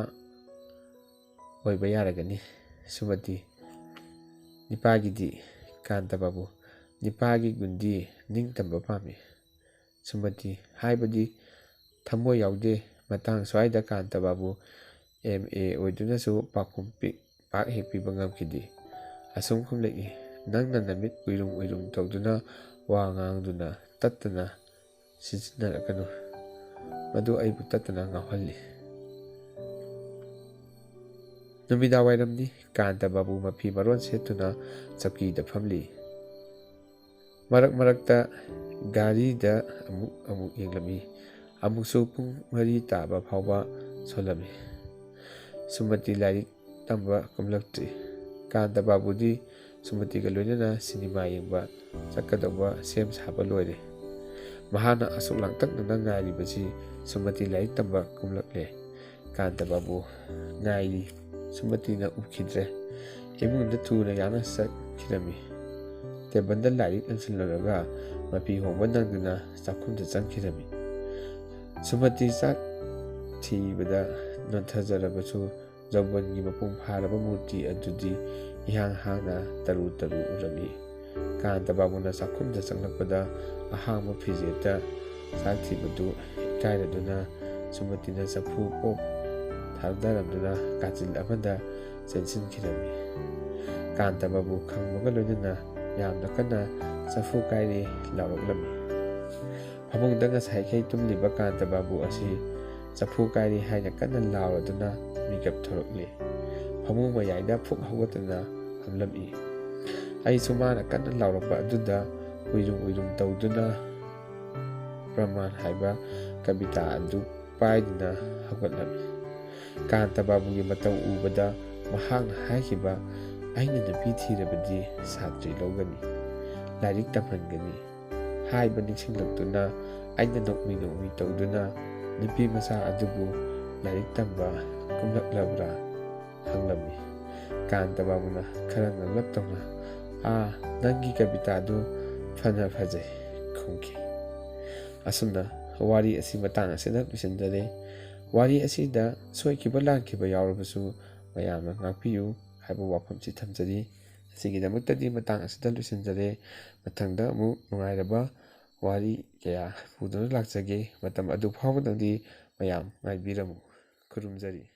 ꯑꯣꯏꯕ ꯌꯥꯔꯒꯅꯤ꯫ ꯁꯨꯃꯇꯤ: ꯅꯤꯄꯥꯒꯤꯗꯤ? ꯀꯥꯟꯇꯕꯥꯕꯨ: ꯅꯤꯄꯥꯒꯤ ꯒꯨꯟꯗꯤ ꯅꯤꯡꯇꯝꯕ ꯄꯥꯝꯃꯤ꯫ ꯁꯨꯃꯇꯤ: ꯍꯥꯏꯕꯗꯤ ꯊꯃꯣꯏ ꯌꯥꯎꯗꯦ꯫ ꯃꯇꯥꯡ ꯁ꯭ꯋꯥꯏꯗ ꯀꯥꯟꯇꯕꯥꯕꯨ M.A. ꯑꯣꯏꯗꯨꯅꯁꯨ ꯄꯥꯎꯈꯨꯝ ꯄꯥꯛ ꯍꯦꯛ ꯄꯤꯕ ꯉꯝꯈꯤꯗꯦ꯫ ꯑꯁꯨꯝ ꯈꯨꯝꯂꯛꯏ: ꯅꯪꯅ ꯅꯃꯤꯠ ꯎꯏꯔꯨꯝ ꯎꯏꯔꯨꯝ ꯇꯧꯗꯨꯅ ꯋꯥ ꯉꯥꯡꯗꯨꯅ ꯇꯠꯇꯅ ꯁꯤꯖꯤꯟꯅꯔꯛꯀꯅꯨ꯫ ꯃꯗꯨ ꯑꯩꯕꯨ ꯇꯠꯇꯅ ꯉꯥꯎꯍꯜꯂꯤ꯫ ꯅꯨꯃꯤꯗꯥꯡꯋꯥꯏꯔꯝꯅꯤ꯫ ꯀꯥꯟꯇꯕꯥꯕꯨ ꯃꯐꯤ ꯃꯔꯣꯟ ꯁꯦꯠꯇꯨꯅ ꯆꯧꯀꯤꯗ ꯐꯝꯂꯤ꯫ ꯃꯔꯛ ꯃꯔꯛꯇ ꯘꯔꯤꯗ ꯑꯃꯨꯛ ꯑꯃꯨꯛ ꯌꯦꯡꯂꯝꯃꯤ꯫ ꯑꯃꯨꯛꯁꯨ ꯄꯨꯡ 4 ꯇꯥꯕ ꯐꯥꯎꯕ ꯁꯣꯜꯂꯝꯃꯤ꯫ ꯁꯨꯃꯇꯤ ꯂꯥꯏꯔꯤꯛ ꯇꯝꯕ ꯀꯨꯝꯂꯛꯇ꯭ꯔꯤ꯫ ꯀꯥꯟꯇꯕꯥꯕꯨꯗꯤ ꯁꯨꯃꯇꯤꯒ ꯂꯣꯏꯅꯅ ꯁꯤꯅꯤꯃꯥ ꯌꯦꯡꯕ ꯆꯠꯀꯗꯧꯕ ꯁꯦꯝ ꯁꯥꯕ ꯂꯣꯏꯔꯦ꯫ ꯃꯍꯥꯛꯅ ꯑꯁꯨꯛ ꯂꯥꯡꯇꯛꯅꯅ ꯉꯥꯏꯔꯤꯕꯁꯤ ꯁꯨꯃꯇꯤ ꯂꯥꯏꯔꯤꯛ ꯇꯝꯕ ꯀꯨꯝꯂꯛꯂꯦ꯫ ꯀꯥꯟꯇꯕꯥꯕꯨ ꯉꯥꯏꯔꯤ꯫ ꯁꯨꯃꯇꯤꯅ ꯎꯈꯤꯗ꯭ꯔꯦ꯫ ꯏꯃꯨꯡꯗ ꯊꯨꯅ ꯌꯥꯡꯅ ꯆꯠꯈꯤꯔꯝꯃꯤ꯫ ꯇꯦꯕꯜꯗ ꯂꯥꯏꯔꯤꯛ ꯂꯪꯁꯤꯜꯂꯨꯔꯒ ꯃꯐꯤ ꯍꯣꯡꯕ ꯅꯪꯗꯨꯅ ꯆꯥꯛꯈꯨꯝꯗ ꯆꯪꯈꯤꯔꯝꯃꯤ꯫ ꯁꯨꯃꯇꯤ ꯆꯥꯛ ꯊꯤꯕꯗ ꯅꯣꯟꯊꯖꯔꯕꯁꯨ ꯌꯧꯕꯟꯒꯤ ꯃꯄꯨꯡ ꯐꯥꯔꯕ ꯃꯨꯔꯇꯤ ꯑꯗꯨꯗꯤ ꯏꯍꯥꯡ ꯍꯥꯡꯅ ꯇꯔꯨ ꯇꯔꯨ ꯎꯔꯝꯃꯤ꯫ ꯀꯥꯟꯇꯕꯥꯕꯨꯅ ꯆꯥꯛꯈꯨꯝꯗ ꯆꯪꯂꯛꯄꯗ ꯑꯍꯥꯡꯕ ꯐꯤꯖꯦꯠꯇ ꯆꯥꯛ ꯊꯤꯕꯗꯨ ꯏꯀꯥꯏꯔꯗꯨꯅ ꯁꯨꯃꯇꯤꯅ ꯆꯐꯨ ꯀꯣꯛ ꯊꯥꯗꯔꯝꯗꯨꯅ ꯀꯥꯆꯤꯟ ꯑꯃꯗ ꯆꯦꯟꯁꯤꯟꯈꯤꯔꯝꯃꯤ꯫ ꯀꯥꯟꯇꯕꯥꯕꯨ ꯈꯪꯕꯒ ꯂꯣꯏꯅꯅ ꯌꯥꯝꯅ ꯀꯟꯅ ꯆꯐꯨ ꯀꯥꯏꯔꯦ ꯂꯥꯎꯔꯛꯂꯝꯃꯤ꯫ ꯐꯃꯨꯡꯗ ꯉꯁꯥꯏꯈꯩ ꯇꯨꯝꯂꯤꯕ ꯀꯥꯟꯇꯕꯥꯕꯨ ꯑꯁꯤ ꯆꯐꯨ ꯀꯥꯏꯔꯦ ꯍꯥꯏꯅ ꯀꯟꯅ ꯂꯥꯎꯔꯗꯨꯅ ꯃꯤꯀꯞ ꯊꯣꯔꯛꯂꯦ꯫ ꯐꯃꯨꯡ ꯃꯌꯥꯏꯗ ꯐꯨꯛ ꯍꯧꯒꯠꯇꯨꯅ ꯐꯝꯂꯝꯃꯤ꯫ ꯑꯩꯁꯨ ꯃꯥꯅ ꯀꯟꯅ ꯂꯥꯎꯔꯛꯄ ꯑꯗꯨꯗ ꯎꯏꯔꯨꯝ ꯎꯏꯔꯨꯝ ꯇꯧꯗꯨꯅ ꯄ꯭ꯔꯃꯥꯟ ꯍꯥꯏꯕ ꯀꯕꯤꯇꯥ ꯑꯗꯨ ꯄꯥꯏꯗꯨꯅ ꯍꯧꯒꯠꯂꯝꯃꯤ꯫ ꯀꯥꯟꯇꯕꯥꯕꯨꯒꯤ ꯃꯇꯧ ꯎꯕꯗ ꯃꯍꯥꯛꯅ ꯍꯥꯏꯈꯤꯕ "ꯑꯩꯅ ꯅꯨꯄꯤ ꯊꯤꯔꯕꯗꯤ ꯁꯥꯇ꯭ꯔꯤ ꯂꯧꯒꯅꯤ, ꯂꯥꯏꯔꯤꯛ ꯇꯝꯍꯟꯒꯅꯤ" ꯍꯥꯏꯕ ꯅꯤꯡꯁꯤꯡꯂꯛꯇꯨꯅ ꯑꯩꯅ ꯅꯣꯛꯃꯤ ꯅꯣꯛꯃꯤ ꯇꯧꯗꯨꯅ ꯅꯨꯄꯤ ꯃꯆꯥ ꯑꯗꯨꯕꯨ ꯂꯥꯏꯔꯤꯛ ꯇꯝꯕ ꯀꯨꯝꯂꯛꯂꯕ꯭ꯔꯥ ꯍꯪꯂꯝꯃꯤ꯫ ꯀꯥꯟꯇꯕꯥꯕꯨꯅ ꯈꯔ ꯉꯛꯂꯞ ꯇꯧꯅ "ꯅꯪꯒꯤ ꯀꯕꯤꯇꯥꯗꯨ ꯐꯅ ꯐꯖꯩ" ꯈꯨꯝꯈꯤ꯫ ꯑꯁꯨꯝꯅ ꯋꯥꯔꯤ ꯑꯁꯤ ꯃꯇꯥꯡ ꯑꯁꯤꯗ ꯂꯣꯏꯁꯤꯟꯖꯔꯦ꯫ ꯋꯥꯔꯤ ꯑꯁꯤꯗ ꯁꯣꯏꯈꯤꯕ ꯂꯥꯟꯈꯤꯕ ꯌꯥꯎꯔꯕꯁꯨ ꯃꯌꯥꯝꯅ ꯉꯥꯛꯄꯤꯌꯨ ꯍꯥꯏꯕ ꯋꯥꯐꯝꯁꯤ ꯊꯝꯖꯔꯤ꯫ ꯑꯁꯤꯒꯤꯗꯃꯛꯇꯗꯤ ꯃꯇꯥꯡ ꯑꯁꯤꯗ ꯂꯣꯏꯁꯤꯟꯖꯔꯦ꯫ ꯃꯊꯪꯗ ꯑꯃꯨꯛ ꯅꯨꯡꯉꯥꯏꯔꯕ ꯋꯥꯔꯤ ꯀꯌꯥ ꯄꯨꯗꯨꯅ ꯂꯥꯛꯆꯒꯦ꯫ ꯃꯇꯝ ꯑꯗꯨ ꯐꯥꯎꯕꯗꯪꯗꯤ ꯃꯌꯥꯝ ꯉꯥꯏꯕꯤꯔꯝꯃꯨ꯫ ꯈꯨꯔꯨꯝꯖꯔꯤ꯫